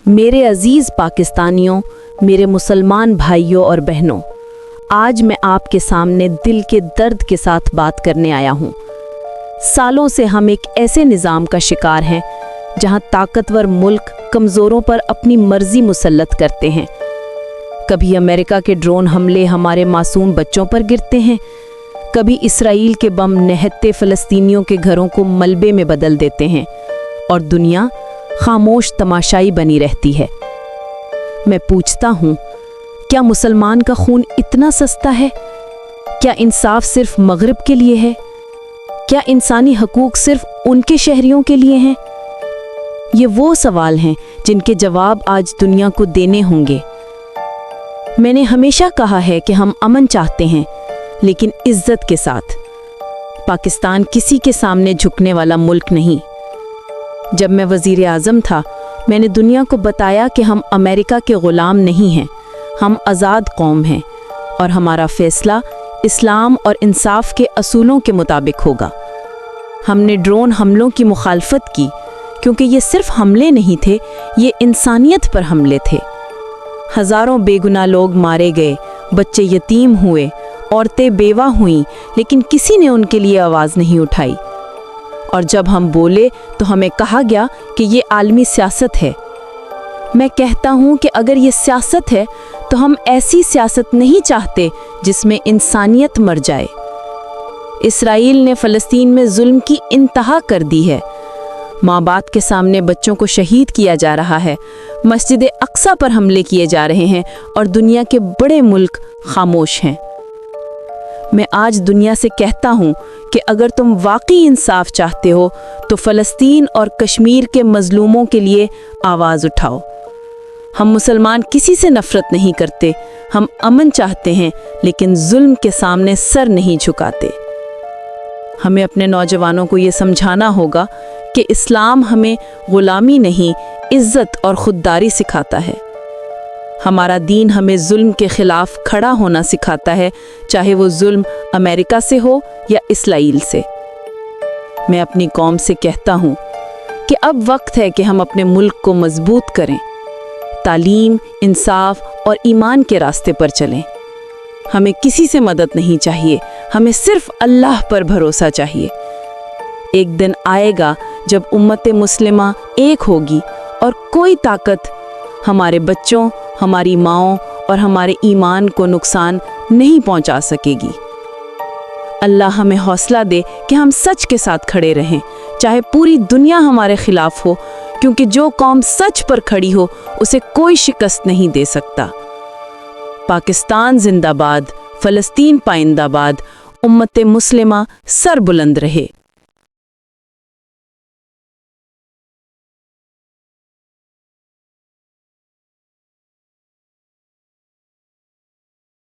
मेरे अजीज़ पाकिस्तानियों, मेरे मुसलमान भाइयों और बहनों, आज मैं आपके सामने दिल के दर्द के साथ बात करने आया हूँ। सालों से हम एक ऐसे निज़ाम का शिकार हैं जहाँ ताकतवर मुल्क कमज़ोरों पर अपनी मर्जी मुसल्लत करते हैं। कभी अमेरिका के ड्रोन हमले हमारे मासूम बच्चों पर गिरते हैं, कभी इसराइल के बम निहत्ते फ़लस्तीनियों के घरों को मलबे में बदल देते हैं और दुनिया खामोश तमाशाई बनी रहती है। मैं पूछता हूँ, क्या मुसलमान का खून इतना सस्ता है? क्या इंसाफ सिर्फ मगरिब के लिए है? क्या इंसानी हकूक़ सिर्फ उनके शहरियों के लिए हैं? ये वो सवाल हैं जिनके जवाब आज दुनिया को देने होंगे। मैंने हमेशा कहा है कि हम अमन चाहते हैं, लेकिन इज्जत के साथ। पाकिस्तान किसी के सामने झुकने वाला मुल्क नहीं। जब मैं वज़ीर आज़म था, मैंने दुनिया को बताया कि हम अमेरिका के ग़ुलाम नहीं हैं, हम आज़ाद कौम हैं और हमारा फ़ैसला इस्लाम और इंसाफ के असूलों के मुताबिक होगा। हमने ड्रोन हमलों की मुखालफत की क्योंकि ये सिर्फ हमले नहीं थे, ये इंसानियत पर हमले थे। हज़ारों बेगुनाह लोग मारे गए, बच्चे यतीम हुए, औरतें बेवा हुईं, लेकिन किसी ने उनके लिए आवाज़ नहीं उठाई। और जब हम बोले तो हमें कहा गया कि ये आलमी सियासत है। मैं कहता हूँ कि अगर ये सियासत है तो हम ऐसी सियासत नहीं चाहते जिसमें इंसानियत मर जाए। इसराइल ने फ़लस्तीन में जुल्म की इंतहा कर दी है। माँ बाप के सामने बच्चों को शहीद किया जा रहा है, मस्जिद अक्सा पर हमले किए जा रहे हैं और दुनिया के बड़े मुल्क खामोश हैं। मैं आज दुनिया से कहता हूँ कि अगर तुम वाकई इंसाफ चाहते हो तो फ़लस्तीन और कश्मीर के मज़लूमों के लिए आवाज़ उठाओ। हम मुसलमान किसी से नफ़रत नहीं करते, हम अमन चाहते हैं, लेकिन जुल्म के सामने सर नहीं झुकाते। हमें अपने नौजवानों को ये समझाना होगा कि इस्लाम हमें ग़ुलामी नहीं, इज़्ज़त और ख़ुददारी सिखाता है। हमारा दीन हमें जुल्म के ख़िलाफ़ खड़ा होना सिखाता है, चाहे वो जुल्म अमेरिका से हो या इसराइल से। मैं अपनी कौम से कहता हूँ कि अब वक्त है कि हम अपने मुल्क को मजबूत करें, तालीम, इंसाफ और ईमान के रास्ते पर चलें। हमें किसी से मदद नहीं चाहिए, हमें सिर्फ अल्लाह पर भरोसा चाहिए। एक दिन आएगा जब उम्मत मुस्लिमा एक होगी और कोई ताकत हमारे बच्चों, हमारी माँओं और हमारे ईमान को नुकसान नहीं पहुंचा सकेगी। अल्लाह हमें हौसला दे कि हम सच के साथ खड़े रहें, चाहे पूरी दुनिया हमारे खिलाफ हो, क्योंकि जो कौम सच पर खड़ी हो उसे कोई शिकस्त नहीं दे सकता। पाकिस्तान जिंदाबाद, फ़लस्तीन पाइंदाबाद, उम्मत मुस्लिमा सर बुलंद रहे।